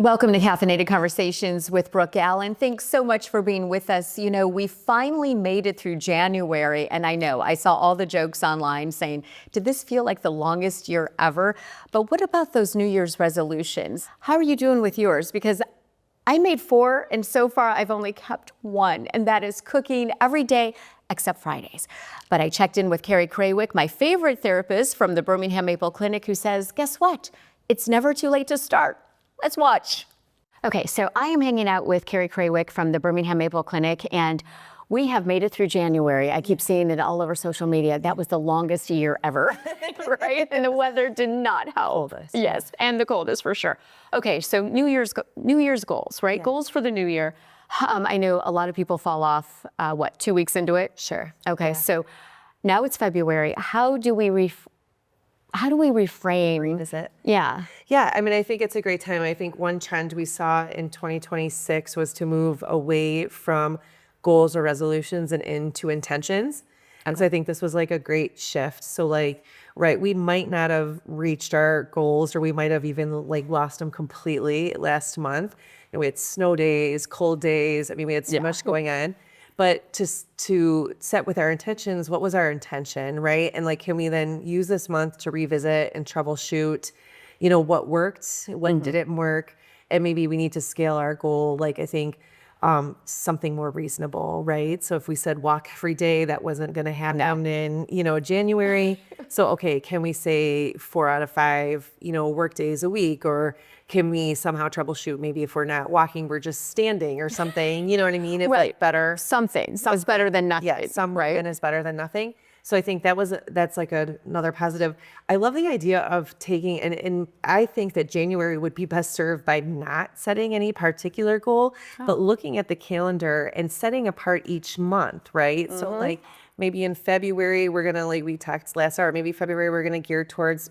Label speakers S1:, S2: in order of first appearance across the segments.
S1: Welcome to Caffeinated Conversations with Brooke Allen. Thanks so much for being with us. You know, we finally made it through January, and I know I saw all the jokes online saying, did this feel like the longest year ever? But what about those New Year's resolutions? How are you doing with yours? Because I made 4, and so far I've only kept 1, and that is cooking every day except Fridays. But I checked in with Carrie Craywick, my favorite therapist from the Birmingham Maple Clinic, who says, guess what? It's never too late to start. Let's watch. Okay, so I am hanging out with Carrie Craywick from the Birmingham Maple Clinic, and we have made it through January. I keep seeing it all over social media. That was the longest year ever, right? And the weather did not help.
S2: Coldest.
S1: Yes, and the coldest for sure. Okay, so New Year's goals, right?
S2: Yeah.
S1: Goals for the new year. I know a lot of people fall off, 2 weeks into it?
S2: Sure.
S1: Okay,
S2: Yeah.
S1: so now it's February. How do we reframe?
S2: Revisit.
S1: Yeah.
S2: Yeah, I mean, I think it's a great time. I think one trend we saw in 2026 was to move away from goals or resolutions and into intentions. And so I think this was like a great shift. So like, right, we might not have reached our goals, or we might have even like lost them completely last month. You know, we had snow days, cold days. I mean, we had so much going on. But to set with our intentions, what was our intention, right? And like, can we then use this month to revisit and troubleshoot, you know, what worked, what didn't work, and maybe we need to scale our goal. Like, I think something more reasonable, right? So if we said walk every day, that wasn't going to happen in, you know, January. So, okay, can we say 4 out of 5, you know, work days a week? Or can we somehow troubleshoot, maybe if we're not walking, we're just standing or something, you know what I mean? If
S1: Right.
S2: better.
S1: Something. Sounds better than nothing.
S2: Yeah, some right is better than nothing. So I think that's like another positive. I love the idea of taking, and I think that January would be best served by not setting any particular goal, but looking at the calendar and setting apart each month, right? So like maybe in February, we're gonna, like we talked last hour, maybe February, we're gonna gear towards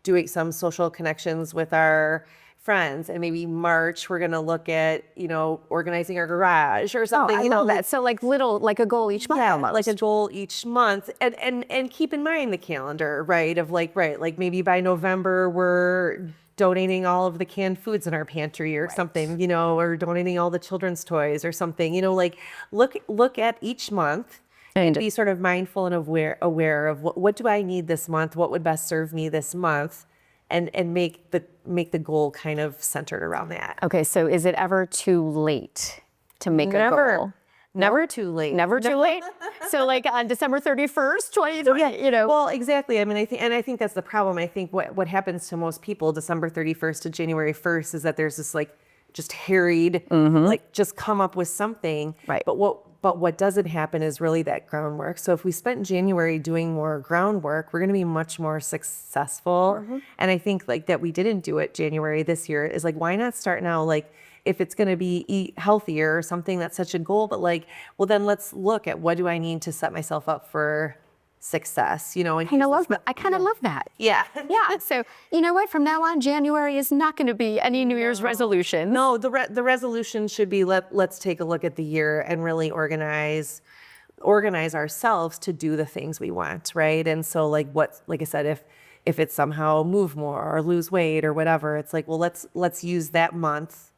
S2: doing some social connections with our friends, and maybe March we're gonna look at, you know, organizing our garage or something.
S1: I
S2: you know,
S1: love that. So like a goal each month.
S2: yeah,
S1: almost.
S2: like a goal each month, and keep in mind the calendar, right? Of like, right, like maybe by November we're donating all of the canned foods in our pantry or something, you know, or donating all the children's toys or something, you know, like look at each month. And be sort of mindful and aware of what do I need this month? What would best serve me this month? And make the goal kind of centered around that.
S1: Okay, so is it ever too late to make a goal?
S2: Never too late.
S1: Never too late? So like on December 31st, 2020, you know.
S2: Well, exactly. I mean, I think that's the problem. I think what happens to most people, December 31st to January 1st, is that there's this like just harried, like just come up with something.
S1: Right.
S2: But what doesn't happen is really that groundwork. So if we spent January doing more groundwork, we're going to be much more successful. And I think like that we didn't do it January this year is like, why not start now? Like if it's going to be eat healthier or something, that's such a goal, but like, well, then let's look at what do I need to set myself up for success, you know? And
S1: I kind of love that.
S2: yeah.
S1: Yeah. So you know what? From now on, January is not going to be any New Year's resolution.
S2: No, the resolution should be let's take a look at the year and really organize ourselves to do the things we want, right? And so like I said, if it's somehow move more or lose weight or whatever, it's like, well, let's use that month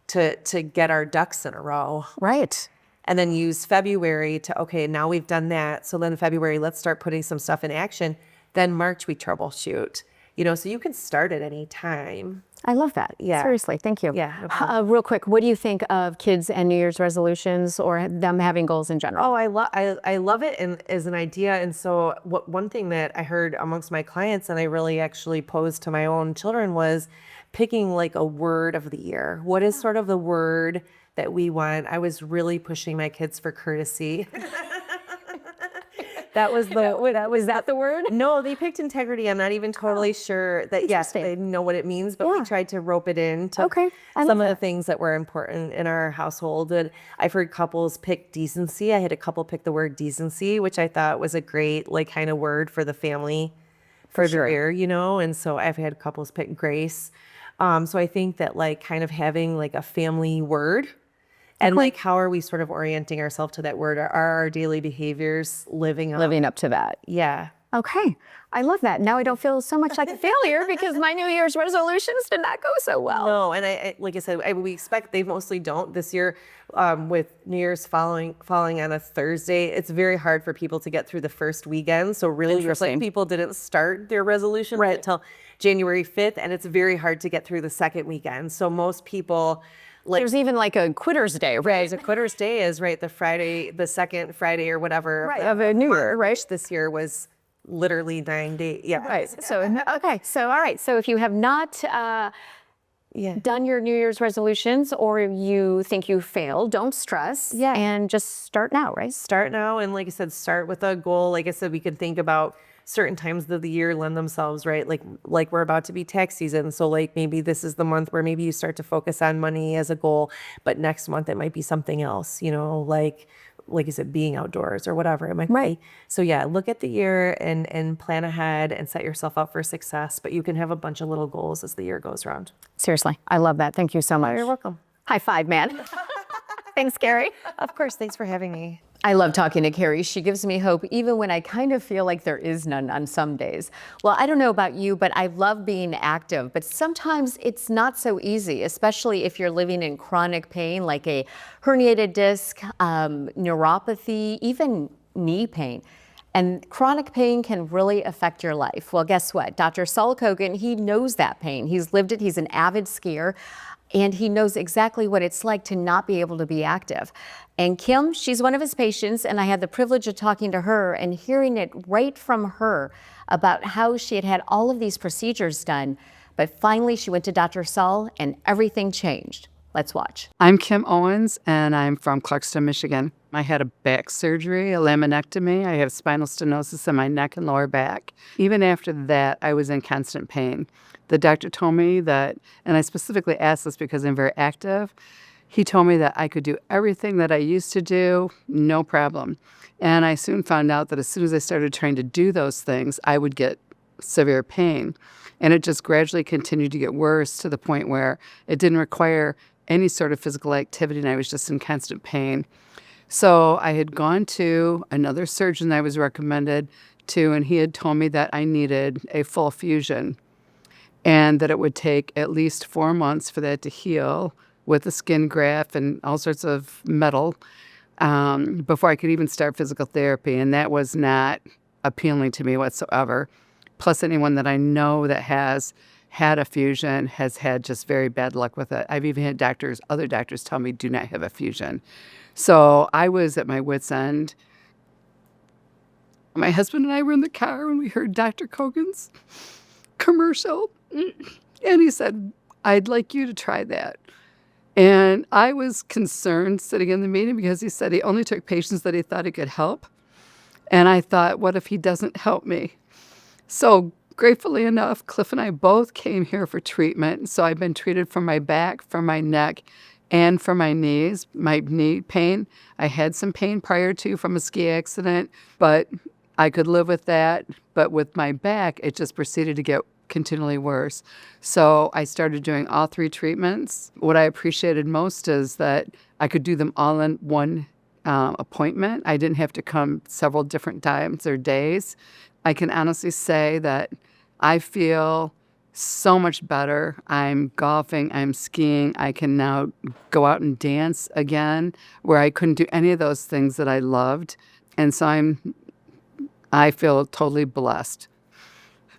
S2: to get our ducks in a row.
S1: Right.
S2: And then use February to, okay, now we've done that. So then February, let's start putting some stuff in action. Then March, we troubleshoot, you know, so you can start at any time.
S1: I love that.
S2: Yeah.
S1: Seriously. Thank you.
S2: Yeah.
S1: Real quick, what do you think of kids and New Year's resolutions or them having goals in general?
S2: Oh, I love it as an idea. And so one thing that I heard amongst my clients, and I really actually posed to my own children, was picking like a word of the year. What is sort of the word that we want? I was really pushing my kids for courtesy. Was that the word? No, they picked integrity. I'm not even totally sure that, yes, they know what it means, but we tried to rope it in to some of the things that were important in our household. And I've heard couples pick decency. I had a couple pick the word decency, which I thought was a great like kind of word for the family for sure, you know? And so I've had couples pick grace. So I think that like kind of having like a family word. And like, how are we sort of orienting ourselves to that word? Are our daily behaviors living up
S1: to that?
S2: Yeah.
S1: Okay. I love that. Now I don't feel so much like a failure because my New Year's resolutions did not go so well.
S2: No, and like I said, we expect they mostly don't this year. With New Year's falling on a Thursday, it's very hard for people to get through the first weekend. So really, some people didn't start their resolution until January 5th, and it's very hard to get through the second weekend. So most people.
S1: There's even like a quitter's day, right?
S2: A quitter's day is the Friday, the second Friday or whatever
S1: of a New Year, right?
S2: This year was literally 9 days. Yeah.
S1: Right. So, okay. So, all right. So if you have not done your New Year's resolutions or you think you failed, don't stress.
S2: Yeah.
S1: And just start now, right?
S2: Start now. And like I said, start with a goal. Like I said, we can think about certain times of the year lend themselves, right? Like we're about to be tax season. So like maybe this is the month where maybe you start to focus on money as a goal, but next month it might be something else, like I said, being outdoors or whatever it might be. So yeah, look at the year and plan ahead and set yourself up for success, but you can have a bunch of little goals as the year goes around.
S1: Seriously. I love that. Thank you so much.
S2: You're welcome.
S1: High five, man. Thanks, Carrie.
S2: Of course. Thanks for having me.
S1: I love talking to Carrie. She gives me hope even when I kind of feel like there is none on some days. Well, I don't know about you, but I love being active, but sometimes it's not so easy, especially if you're living in chronic pain like a herniated disc, neuropathy, even knee pain. And chronic pain can really affect your life. Well, guess what? Dr. Saul Kogan, he knows that pain. He's lived it. He's an avid skier. And he knows exactly what it's like to not be able to be active. And Kim, she's one of his patients, and I had the privilege of talking to her and hearing it right from her about how she had had all of these procedures done. But finally, she went to Dr. Saul, and everything changed. Let's watch.
S3: I'm Kim Owens, and I'm from Clarkston, Michigan. I had a back surgery, a laminectomy. I have spinal stenosis in my neck and lower back. Even after that, I was in constant pain. The doctor told me that, and I specifically asked this because I'm very active, he told me that I could do everything that I used to do, no problem. And I soon found out that as soon as I started trying to do those things, I would get severe pain. And it just gradually continued to get worse to the point where it didn't require any sort of physical activity, and I was just in constant pain. So I had gone to another surgeon that I was recommended to, and he had told me that I needed a full fusion and that it would take at least 4 months for that to heal with a skin graft and all sorts of metal before I could even start physical therapy. And that was not appealing to me whatsoever. Plus, anyone that I know that has had a fusion has had just very bad luck with it. I've even had other doctors tell me do not have a fusion. So I was at my wit's end. My husband and I were in the car when we heard Dr. Kogan's commercial. And he said, I'd like you to try that. And I was concerned sitting in the meeting because he said he only took patients that he thought he could help. And I thought, what if he doesn't help me? So gratefully enough, Cliff and I both came here for treatment. So I've been treated for my back, for my neck, and for my knees, my knee pain. I had some pain prior to from a ski accident, but I could live with that. But with my back, it just proceeded to get continually worse. So I started doing all 3 treatments. What I appreciated most is that I could do them all in one appointment. I didn't have to come several different times or days. I can honestly say that I feel so much better. I'm golfing, I'm skiing. I can now go out and dance again, where I couldn't do any of those things that I loved. And so I feel totally blessed.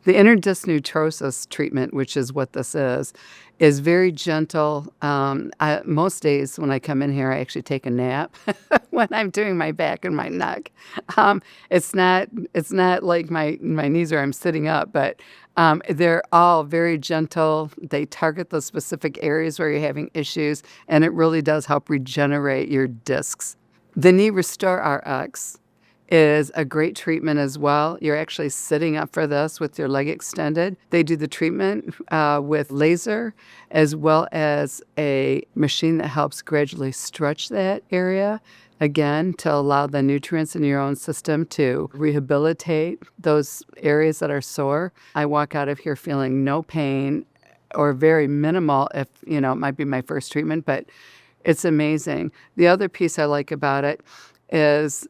S3: The interdisc treatment, which is what this is very gentle. Most days when I come in here, I actually take a nap when I'm doing my back and my neck. It's not like my knees where I'm sitting up, but they're all very gentle. They target the specific areas where you're having issues, and it really does help regenerate your discs. The Knee Restore RX is a great treatment as well. You're actually sitting up for this with your leg extended. They do the treatment with laser as well as a machine that helps gradually stretch that area, again, to allow the nutrients in your own system to rehabilitate those areas that are sore. I walk out of here feeling no pain or very minimal if, it might be my first treatment, but it's amazing. The other piece I like about it is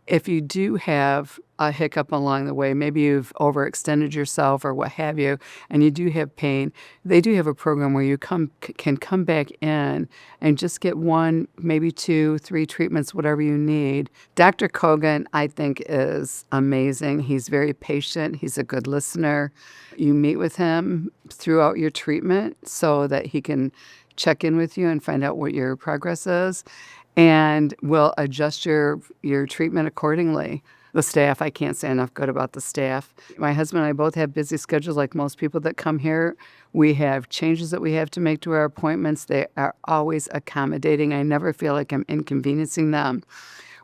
S3: If you do have a hiccup along the way, maybe you've overextended yourself or what have you, and you do have pain, they do have a program where you can come back in and just get 1, maybe 2, 3 treatments, whatever you need. Dr. Kogan, I think, is amazing. He's very patient. He's a good listener. You meet with him throughout your treatment so that he can check in with you and find out what your progress is, and will adjust your treatment accordingly. The staff, I can't say enough good about the staff. My husband and I both have busy schedules like most people that come here. We have changes that we have to make to our appointments. They are always accommodating. I never feel like I'm inconveniencing them.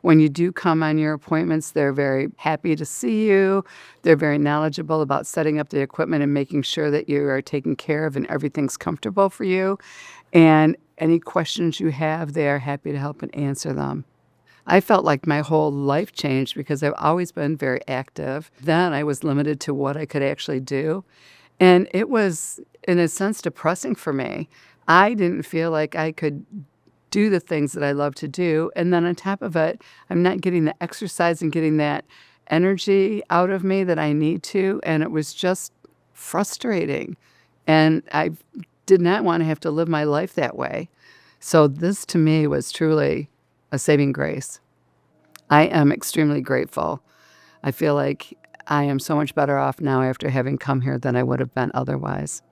S3: When you do come on your appointments, they're very happy to see you. They're very knowledgeable about setting up the equipment and making sure that you are taken care of and everything's comfortable for you. And any questions you have, they are happy to help and answer them. I felt like my whole life changed because I've always been very active. Then I was limited to what I could actually do. And it was, in a sense, depressing for me. I didn't feel like I could do the things that I love to do. And then on top of it, I'm not getting the exercise and getting that energy out of me that I need to. And it was just frustrating. And I did not want to have to live my life that way. So this to me was truly a saving grace. I am extremely grateful. I feel like I am so much better off now after having come here than I would have been otherwise.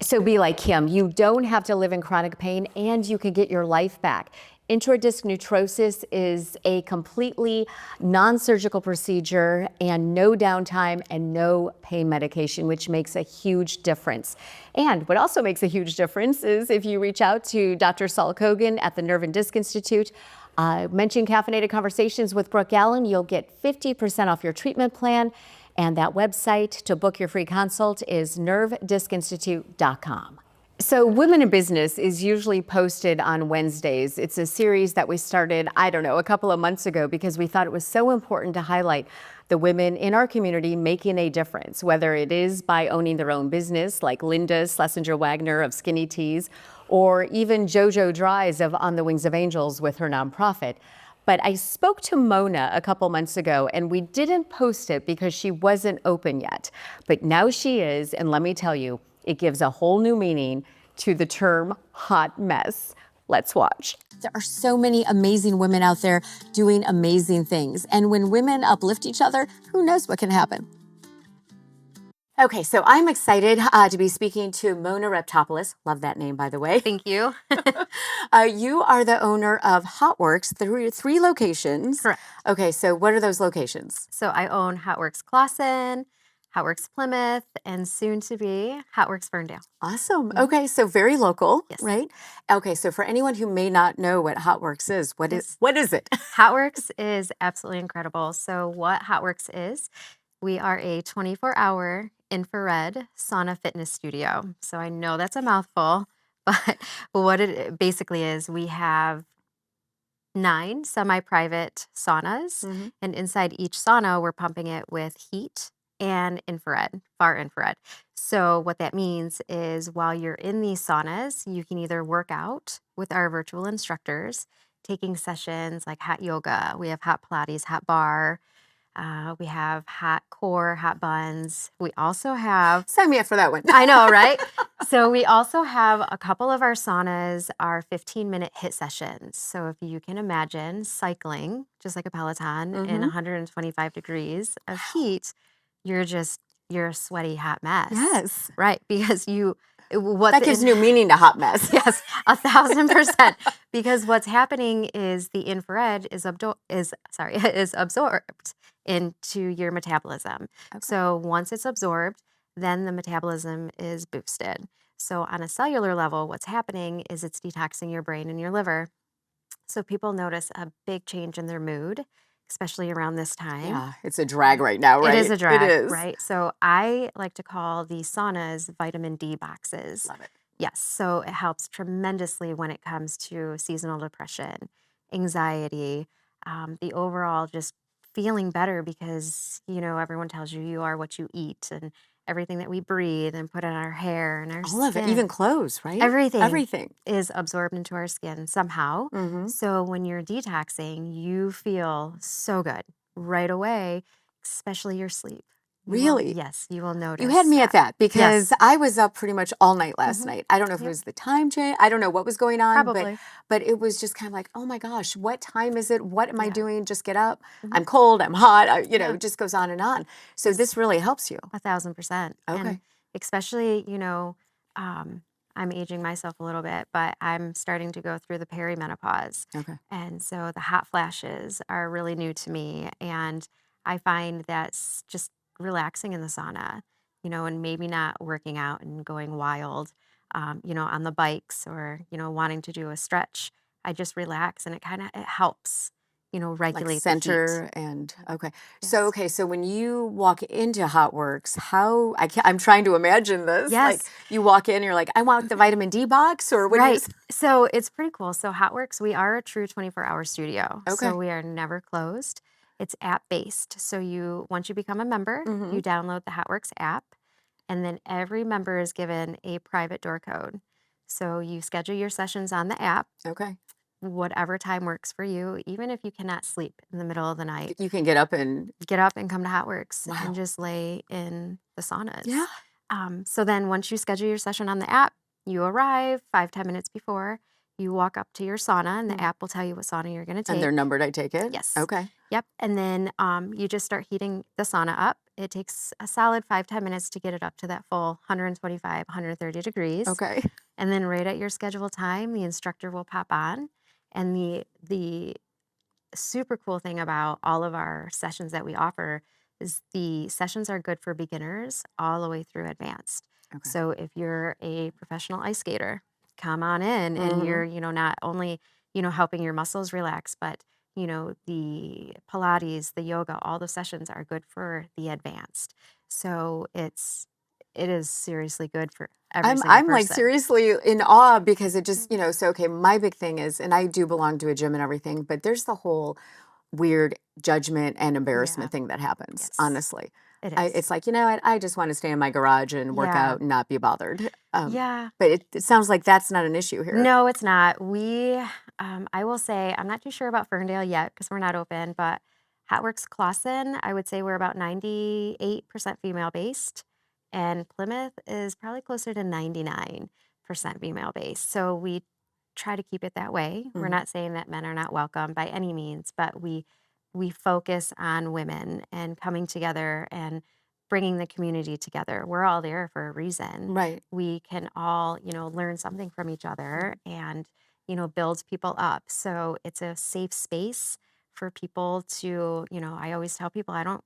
S1: So be like him. You don't have to live in chronic pain, and you can get your life back. Intradisc neutrosis is a completely non-surgical procedure and no downtime and no pain medication, which makes a huge difference. And what also makes a huge difference is if you reach out to Dr. Saul Kogan at the Nerve and Disc Institute, mention Caffeinated Conversations with Brooke Allen, you'll get 50% off your treatment plan. And that website to book your free consult is nervediscinstitute.com. So Women in Business is usually posted on Wednesdays. It's a series that we started, I don't know, a couple of months ago because we thought it was so important to highlight the women in our community making a difference, whether it is by owning their own business like Linda Schlesinger Wagner of Skinny Teas, or even JoJo Dries of On the Wings of Angels with her nonprofit. But I spoke to Mona a couple months ago and we didn't post it because she wasn't open yet. But now she is, and let me tell you, it gives a whole new meaning to the term hot mess. Let's watch. There are so many amazing women out there doing amazing things. And when women uplift each other, who knows what can happen? Okay, so I'm excited to be speaking to Mona Reptopoulos. Love that name, by the way.
S4: Thank you.
S1: You are the owner of Hotworx, three locations.
S4: Correct.
S1: Okay, so what are those locations?
S4: So I own Hotworx Clawson, Hotworx Plymouth, and soon to be Hotworx Ferndale.
S1: Awesome. Okay, so very local,
S4: Yes.
S1: right? Okay, so for anyone who may not know what Hotworx is, what is it?
S4: Hotworx is absolutely incredible. So what Hotworx is, we are a 24-hour infrared sauna fitness studio. So I know that's a mouthful, but what it basically is, we have 9 semi-private saunas, and inside each sauna, we're pumping it with heat and infrared, far infrared. So what that means is while you're in these saunas, you can either work out with our virtual instructors, taking sessions like hot yoga, we have hot Pilates, hot bar, we have hot core, hot buns. We also have
S1: Sign me up for that one.
S4: I know, right? So we also have a couple of our saunas are 15-minute hit sessions. So if you can imagine cycling, just like a Peloton, in 125 degrees of heat, you're a sweaty hot mess.
S1: Yes.
S4: Right, because
S1: That gives new meaning to hot mess.
S4: Yes, 1,000%. Because what's happening is the infrared is absorbed into your metabolism.
S1: Okay.
S4: So once it's absorbed, then the metabolism is boosted. So on a cellular level, what's happening is it's detoxing your brain and your liver. So people notice a big change in their mood, especially around this time.
S1: Yeah, it's a drag right now, right?
S4: It is a drag,
S1: It is.
S4: right? So I like to call these saunas vitamin D boxes.
S1: Love it.
S4: Yes, so it helps tremendously when it comes to seasonal depression, anxiety, the overall just feeling better because, everyone tells you you are what you eat. And everything that we breathe and put on our hair and our
S1: All of it,
S4: skin.
S1: even clothes, right?
S4: Everything.
S1: Everything.
S4: Is absorbed into our skin somehow.
S1: Mm-hmm.
S4: So when you're detoxing, you feel so good right away, especially your sleep.
S1: Really?
S4: Yes, you will notice.
S1: You had me at that because
S4: Yes.
S1: I was up pretty much all night last
S4: Mhm.
S1: night. I don't know if it
S4: Yep.
S1: was the time change. I don't know what was going on,
S4: Probably.
S1: but it was just kind of like, oh my gosh, what time is it? What am I
S4: Yeah.
S1: doing? Just get up.
S4: Mhm.
S1: I'm cold. I'm hot.
S4: Yeah.
S1: It just goes on and on. So this really helps you.
S4: 1,000%.
S1: Okay.
S4: And especially, I'm aging myself a little bit, but I'm starting to go through the perimenopause.
S1: Okay.
S4: And so the hot flashes are really new to me. And I find that's just relaxing in the sauna, and maybe not working out and going wild, on the bikes or, wanting to do a stretch. I just relax and it helps,
S1: Like
S4: regulate the heat.
S1: center and okay.
S4: Yes.
S1: So when you walk into Hotworx, I'm trying to imagine this. Like
S4: Yes.
S1: you walk in, you're like, I want the vitamin D box, or what do you?
S4: Right. So it's pretty cool. So Hotworx, we are a true 24-hour studio.
S1: Okay.
S4: So we are never closed. It's app based. So once you become a member,
S1: Mhm.
S4: you download the Hotworx app, and then every member is given a private door code. So you schedule your sessions on the app,
S1: Okay.
S4: whatever time works for you, even if you cannot sleep in the middle of the night.
S1: You can get up and
S4: Get up and come to Hotworx
S1: wow.
S4: and just lay in the saunas.
S1: Yeah.
S4: So then once you schedule your session on the app, you arrive 5-10 minutes before. You walk up to your sauna, and the app will tell you what sauna you're going to take.
S1: And they're numbered, I take it?
S4: Yes.
S1: Okay.
S4: Yep. And then you just start heating the sauna up. It takes a solid 5-10 minutes to get it up to that full 125, 130 degrees.
S1: Okay.
S4: And then right at your scheduled time, the instructor will pop on. And the super cool thing about all of our sessions that we offer is the sessions are good for beginners all the way through advanced.
S1: Okay.
S4: So if you're a professional ice skater, come on in and you're, not only, helping your muscles relax, but, the Pilates, the yoga, all the sessions are good for the advanced. So it is seriously good for every single
S1: I'm like
S4: person.
S1: seriously in awe because it just, so okay, my big thing is, and I do belong to a gym and everything, but there's the whole weird judgment and embarrassment thing that happens,
S4: Yes.
S1: honestly.
S4: It is.
S1: It's like, I just want to stay in my garage and work
S4: Yeah.
S1: out and not be bothered.
S4: Yeah.
S1: But it sounds like that's not an issue here.
S4: No, it's not. I will say, I'm not too sure about Ferndale yet because we're not open, but Hotworx Clawson, I would say we're about 98% female based, and Plymouth is probably closer to 99% female based. So we try to keep it that way. We're
S1: Mhm.
S4: not saying that men are not welcome by any means, but we focus on women and coming together and bringing the community together. We're all there for a reason.
S1: Right.
S4: We can all, learn something from each other and, build people up. So it's a safe space for people to, I always tell people, I don't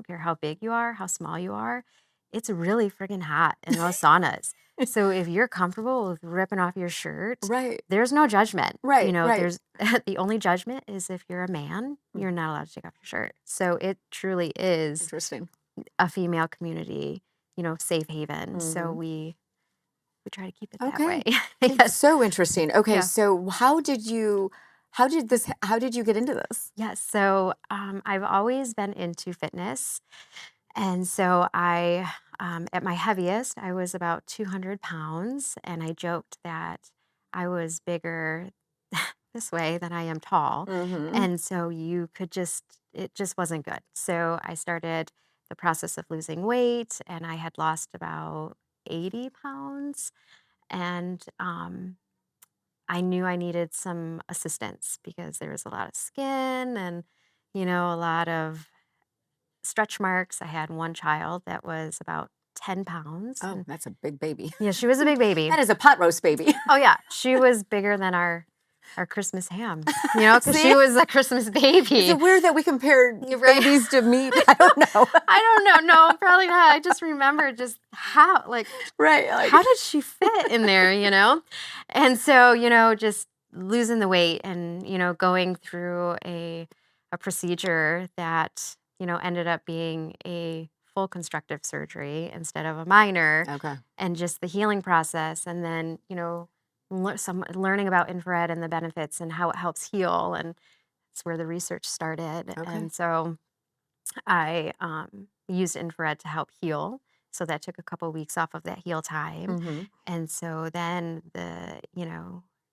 S4: care how big you are, how small you are. It's really friggin' hot in those saunas. So if you're comfortable with ripping off your shirt,
S1: Right.
S4: there's no judgment.
S1: Right, right.
S4: There's the only judgment is if you're a man, you're not allowed to take off your shirt. So it truly is
S1: Interesting.
S4: a female community, safe haven. So
S1: Mhm.
S4: we try to keep it that
S1: Okay.
S4: way.
S1: It's
S4: Yes.
S1: so interesting. Okay,
S4: Yeah.
S1: so how did you get into this?
S4: Yes. So I've always been into fitness. And so at my heaviest, I was about 200 pounds. And I joked that I was bigger this way than I am tall.
S1: Mhm.
S4: And so it just wasn't good. So I started the process of losing weight, and I had lost about 80 pounds. And I knew I needed some assistance because there was a lot of skin and, a lot of stretch marks. I had one child that was about 10 pounds.
S1: Oh,
S4: And
S1: that's a big baby.
S4: yeah, she was a big baby.
S1: That is a pot roast baby.
S4: Oh, yeah. She was bigger than our Christmas ham, because
S1: See?
S4: she was a Christmas baby.
S1: Is it weird that we compared
S4: Right.
S1: babies to meat? I don't know.
S4: I don't know. No, probably not. I just remember just how,
S1: Right. Like,
S4: how did she fit in there, And so, just losing the weight and, going through a procedure that, ended up being a full constructive surgery instead of a minor,
S1: okay.
S4: and just the healing process. And then, learning about infrared and the benefits and how it helps heal. And it's where the research started.
S1: Okay.
S4: And so I used infrared to help heal. So that took a couple weeks off of that heal time.
S1: Mhm.
S4: And so then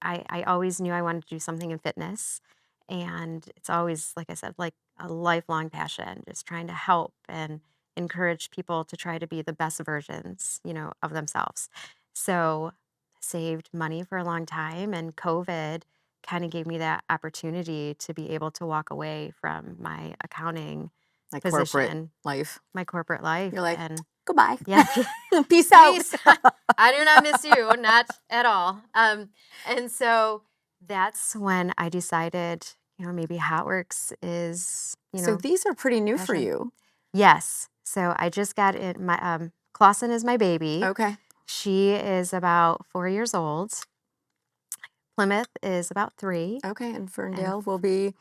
S4: I always knew I wanted to do something in fitness. And it's always, like I said, like a lifelong passion, just trying to help and encourage people to try to be the best versions, of themselves. So saved money for a long time, and COVID kind of gave me that opportunity to be able to walk away from my accounting
S1: Like corporate
S4: position,
S1: life.
S4: my corporate life.
S1: You're like,
S4: And
S1: goodbye.
S4: yeah,
S1: Peace out.
S4: peace. I do not miss you, not at all. And so that's when I decided, maybe Hotworx is,
S1: So these are pretty new for
S4: passion.
S1: you.
S4: Yes. So I just got in my Clawson is my baby.
S1: Okay.
S4: She is about 4 years old. Plymouth is about 3.
S1: Okay. And Ferndale will be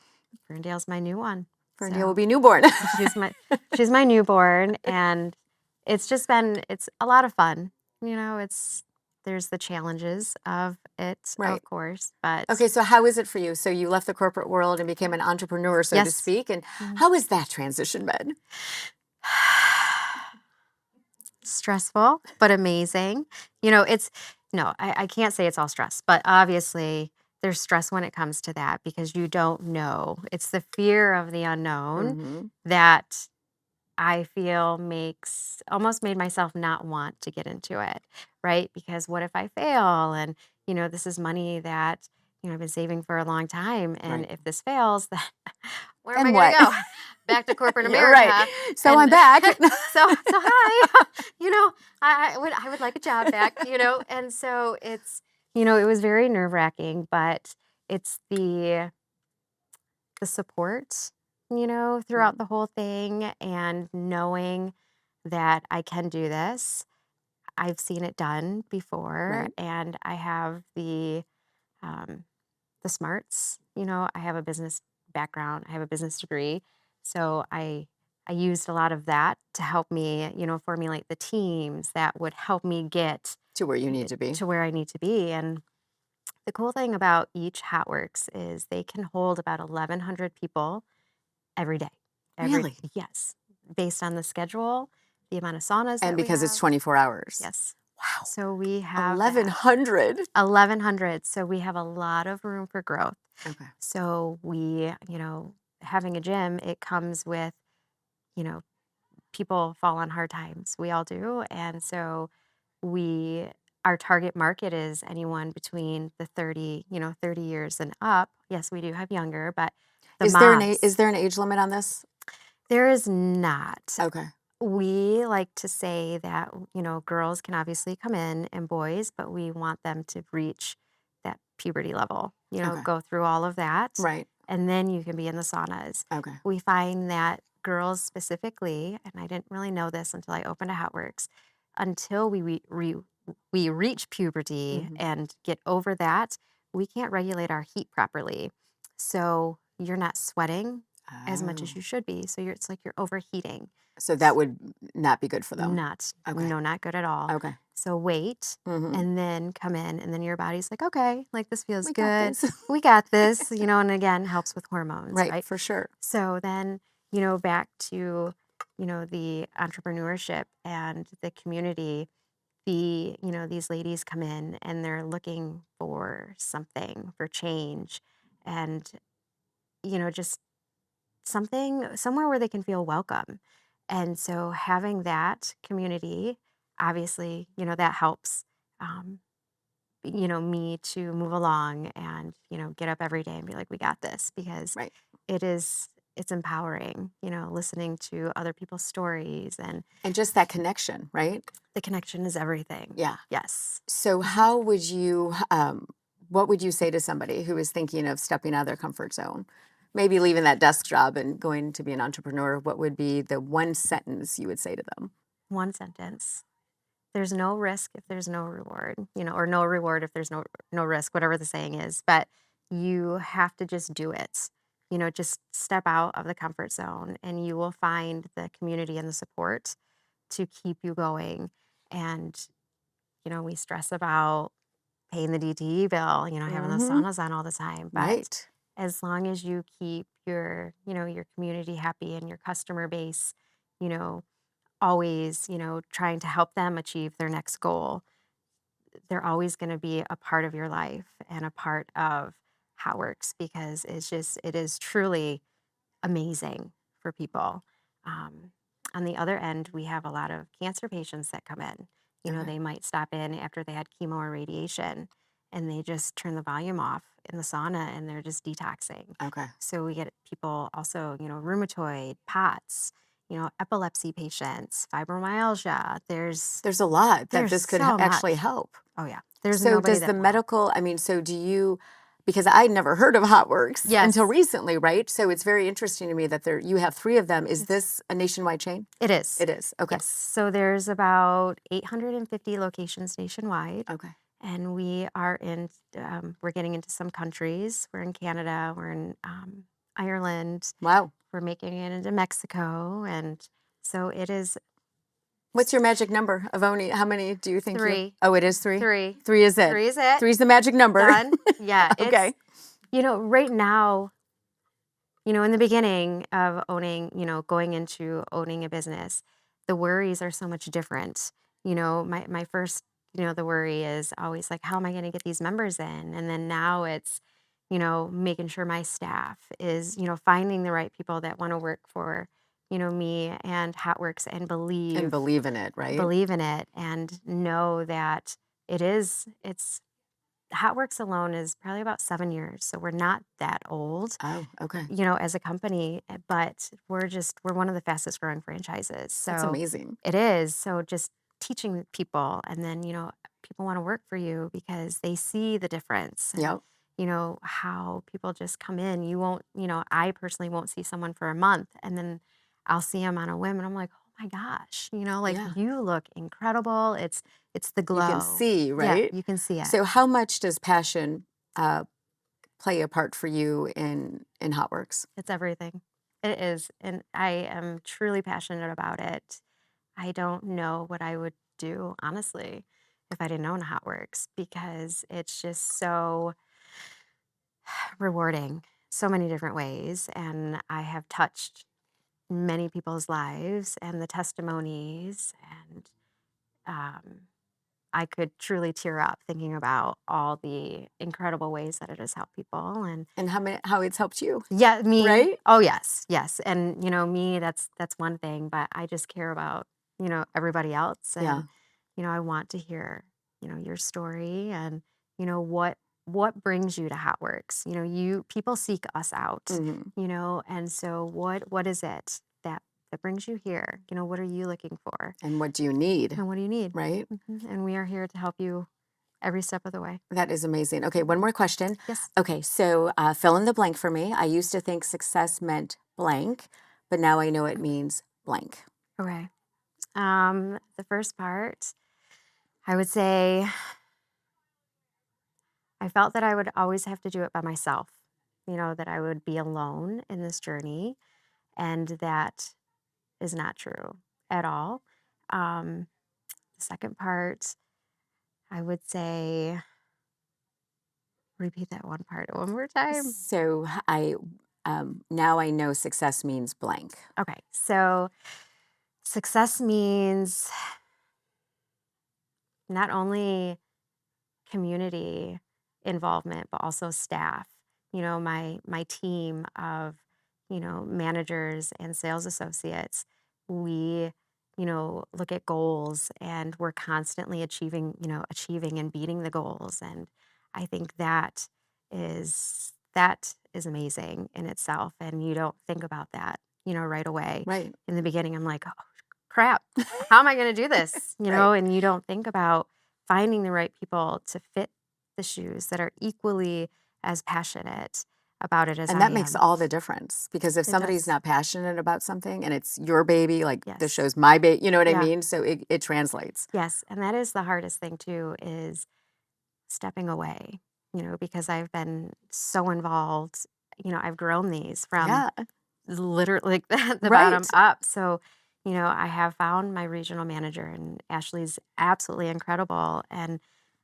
S4: Ferndale's my new one.
S1: Ferndale will
S4: So
S1: be newborn.
S4: she's my newborn, and it's a lot of fun. There's the challenges of it,
S1: Right.
S4: of course, but
S1: Okay, so how is it for you? So you left the corporate world and became an entrepreneur, so to
S4: yes.
S1: speak. And
S4: Mhm.
S1: how has that transition been?
S4: Stressful, but amazing. I can't say it's all stress, but obviously there's stress when it comes to that because you don't know. It's the fear of the unknown
S1: Mhm.
S4: that I feel almost made myself not want to get into it, right? Because what if I fail? And, this is money that, I've been saving for a long time. And
S1: Right.
S4: if this fails, then where am
S1: Then
S4: I going to
S1: what?
S4: go? Back to corporate
S1: You're
S4: America.
S1: right. So I'm
S4: And
S1: back.
S4: so hi, I would like a job back, and so it was very nerve-wracking, but it's the support, throughout the whole thing, and knowing that I can do this. I've seen it done before,
S1: Right.
S4: and I have um, the smarts. I have a business background. I have a business degree, so I used a lot of that to help me, formulate the teams that would help me get
S1: To where you need to be.
S4: to where I need to be. And the cool thing about each Hotworx is they can hold about 1,100 people every day.
S1: Really?
S4: Yes, based on the schedule, the amount of saunas
S1: And
S4: that we
S1: because it's
S4: have.
S1: 24 hours.
S4: Yes.
S1: Wow.
S4: So we have that.
S1: 1,100.
S4: 1,100. So we have a lot of room for growth.
S1: Okay.
S4: So we, having a gym, it comes with, people fall on hard times. We all do. And so our target market is anyone between the 30 years and up. Yes, we do have younger, but the
S1: Is
S4: moms.
S1: there an age limit on this?
S4: There is not.
S1: Okay.
S4: We like to say that, girls can obviously come in and boys, but we want them to reach that puberty level,
S1: Okay.
S4: go through all of that.
S1: Right.
S4: And then you can be in the saunas.
S1: Okay.
S4: We find that girls specifically, and I didn't really know this until I opened a Hotworx, until we reach puberty
S1: Mhm.
S4: and get over that, we can't regulate our heat properly. So you're not sweating as much as
S1: Oh.
S4: you should be. So it's like you're overheating.
S1: So that would not be good for them. Okay.
S4: No, not good at all.
S1: Okay.
S4: So wait
S1: Mhm.
S4: and then come in, and then your body's like, okay, like this feels
S1: We got
S4: good.
S1: this.
S4: We got this, and again, helps with hormones,
S1: Right,
S4: right?
S1: for sure.
S4: So then, back to, the entrepreneurship and the community, these ladies come in and they're looking for something, for change, and, just somewhere where they can feel welcome. And so having that community, obviously, that helps, um, me to move along and, get up every day and be like, we got this, because
S1: Right.
S4: it's empowering, listening to other people's stories, and
S1: And just that connection, right?
S4: the connection is everything.
S1: Yeah.
S4: Yes.
S1: So how would you, what would you say to somebody who is thinking of stepping out of their comfort zone? Maybe leaving that desk job and going to be an entrepreneur. What would be the one sentence you would say to them?
S4: One sentence. There's no risk if there's no reward, or no reward if there's no risk, whatever the saying is. But you have to just do it. Just step out of the comfort zone, and you will find the community and the support to keep you going. And, we stress about paying the DTE bill, having those
S1: Mhm.
S4: saunas on all the time. But
S1: Right.
S4: as long as you keep your community happy and your customer base, you know, always, trying to help them achieve their next goal. They're always going to be a part of your life and a part of Hotworx because it is truly amazing for people. Um, on the other end, we have a lot of cancer patients that come in.
S1: Okay.
S4: They might stop in after they had chemo or radiation and they just turn the volume off in the sauna and they're just detoxing.
S1: Okay.
S4: So we get people also, rheumatoid, POTS, epilepsy patients, fibromyalgia.
S1: There's a lot that this could
S4: so
S1: actually
S4: much.
S1: help.
S4: Oh yeah. There's
S1: So
S4: nobody
S1: does
S4: that
S1: the
S4: won't.
S1: medical, I mean, so do you, because I'd never heard of Hotworx until
S4: Yes.
S1: recently, right? So it's very interesting to me that you have 3 of them. Is this a nationwide chain?
S4: It is.
S1: It is. Okay.
S4: Yes. So there's about 850 locations nationwide.
S1: Okay.
S4: And we are we're getting into some countries. We're in Canada, we're in Ireland,
S1: Wow.
S4: we're making it into Mexico. And so it is
S1: What's your magic number of owning? How many do you think
S4: 3.
S1: Oh, it is 3?
S4: 3.
S1: 3 is it.
S4: 3 is it.
S1: 3 is the magic number.
S4: Done. Yeah.
S1: Okay.
S4: Right now, in the beginning of owning, going into owning a business, the worries are so much different. My first, the worry is always like, how am I going to get these members in? And then now it's, making sure my staff is, finding the right people that want to work for, me and Hotworx and
S1: And believe in it, right?
S4: believe in it and know that it's Hotworx alone is probably about 7 years. So we're not that old,
S1: Oh, okay.
S4: as a company, but we're one of the fastest growing franchises. So
S1: That's amazing.
S4: it is. So just teaching people and then, people want to work for you because they see the difference. And,
S1: Yep.
S4: how people just come in. You won't, I personally won't see someone for a month and then I'll see them on a whim and I'm like, oh my gosh,
S1: Yeah.
S4: you look incredible. It's the glow.
S1: You can see, right?
S4: Yeah, you can see it.
S1: So how much does passion play a part for you in Hotworx?
S4: It's everything. It is. And I am truly passionate about it. I don't know what I would do, honestly, if I didn't own Hotworx because it's just so rewarding, so many different ways. And I have touched many people's lives and the testimonies. And I could truly tear up thinking about all the incredible ways that it has helped people.
S1: And how it's helped you,
S4: Yeah, me.
S1: right?
S4: Oh, yes, yes. And me, that's one thing, but I just care about, everybody else. And,
S1: Yeah.
S4: I want to hear, your story and, what brings you to Hotworx. People seek us out,
S1: Mhm.
S4: and so what is it that brings you here? What are you looking for?
S1: And what do you need,
S4: And what do you need?
S1: right?
S4: And we are here to help you every step of the way.
S1: That is amazing. Okay, one more question.
S4: Yes.
S1: Okay, so fill in the blank for me. I used to think success meant blank, but now I know it means blank.
S4: Okay. The first part, I would say I felt that I would always have to do it by myself, that I would be alone in this journey. And that is not true at all. The second part, I would say, repeat that one part one more time.
S1: So now I know success means blank.
S4: Okay. So success means not only community involvement, but also staff. My team of, managers and sales associates, we, look at goals and we're constantly achieving and beating the goals. And I think is that is amazing in itself. And you don't think about that, right away.
S1: Right.
S4: In the beginning, I'm like, oh crap, how am I going to do this?
S1: Right.
S4: And you don't think about finding the right people to fit the shoes that are equally as passionate about it as
S1: And
S4: I
S1: that makes
S4: am.
S1: all the difference because if
S4: It
S1: somebody's
S4: does.
S1: not passionate about something and it's your baby, like the
S4: Yes.
S1: show's my baby, you know what I
S4: Yeah.
S1: mean? So it translates.
S4: Yes, and that is the hardest thing too is stepping away, because I've been so involved. I've grown these from
S1: Yeah.
S4: literally like the bottom
S1: Right.
S4: up. So, I have found my regional manager and Ashley's absolutely incredible. And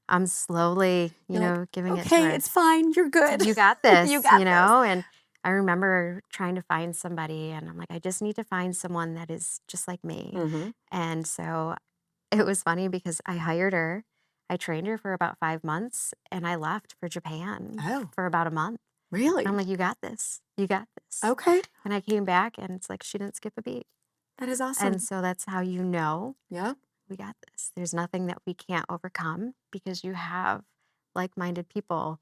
S4: I'm slowly,
S1: You're like,
S4: giving it to
S1: okay,
S4: her.
S1: it's fine. You're good.
S4: You got this,
S1: You got this.
S4: and I remember trying to find somebody, and I'm like, I just need to find someone that is just like me.
S1: Mm-hmm.
S4: And so it was funny because I hired her, I trained her for about 5 months, and I left for Japan
S1: Oh,
S4: for about a month.
S1: really?
S4: And I'm like, you got this. You got this.
S1: Okay.
S4: And I came back, and it's like she didn't skip a beat.
S1: That is
S4: And
S1: awesome.
S4: so that's how you know
S1: Yeah.
S4: we got this. There's nothing that we can't overcome because you have like-minded people,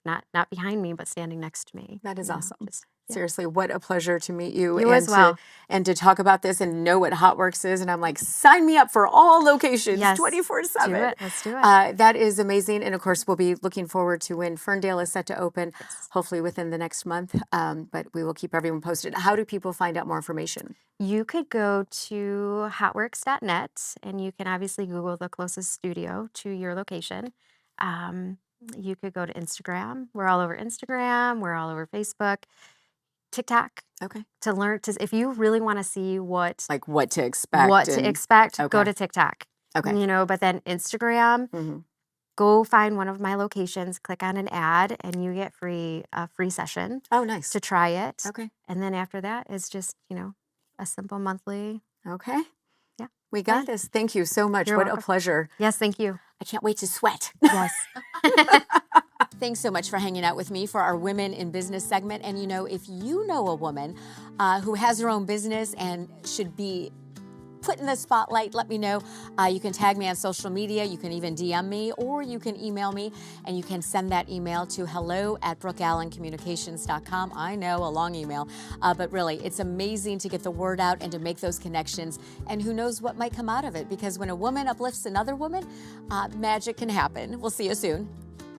S4: not behind me, but standing next to me.
S1: That is awesome.
S4: Just, yeah.
S1: Seriously, what a pleasure to meet you,
S4: You as well.
S1: and to talk about this and know what Hotworx is. And I'm like, sign me up for all locations,
S4: Yes.
S1: 24/7.
S4: Do it. Let's do it.
S1: That is amazing. And of course, we'll be looking forward to when Ferndale is set to open,
S4: Yes.
S1: hopefully within the next month. But we will keep everyone posted. How do people find out more information?
S4: You could go to hotworx.net, and you can obviously Google the closest studio to your location. You could go to Instagram. We're all over Instagram. We're all over Facebook, TikTok.
S1: Okay.
S4: To learn, if you really want to see what
S1: Like to expect.
S4: go to TikTok.
S1: Okay.
S4: But then Instagram,
S1: Mhm.
S4: go find one of my locations, click on an ad, and you get a free session
S1: Oh, nice.
S4: to try it.
S1: Okay.
S4: And then after that, it's just, a simple monthly.
S1: Okay.
S4: Yeah.
S1: We got this. Thank you so much.
S4: You're
S1: What a
S4: welcome.
S1: pleasure.
S4: Yes, thank you.
S1: I can't wait to sweat.
S4: Yes.
S1: Thanks so much for hanging out with me for our Women in Business segment. And if you know a woman who has her own business and should be put in the spotlight, let me know. You can tag me on social media. You can even DM me, or you can email me, and you can send that email to hello@brookeallencommunications.com. I know, a long email, but really, it's amazing to get the word out and to make those connections. And who knows what might come out of it? Because when a woman uplifts another woman, magic can happen. We'll see you soon.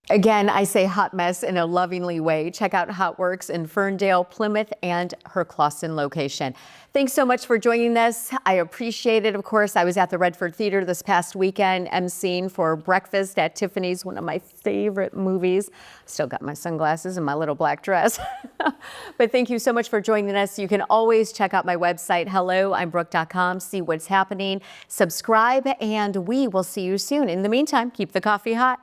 S1: Again, I say hot mess in a lovingly way. Check out Hotworx in Ferndale, Plymouth, and her Clawson location. Thanks so much for joining us. I appreciate it. Of course, I was at the Redford Theater this past weekend, emceeing for Breakfast at Tiffany's, one of my favorite movies. Still got my sunglasses and my little black dress. But thank you so much for joining us. You can always check out my website, helloimbrooke.com, see what's happening, subscribe, and we will see you soon. In the meantime, keep the coffee hot.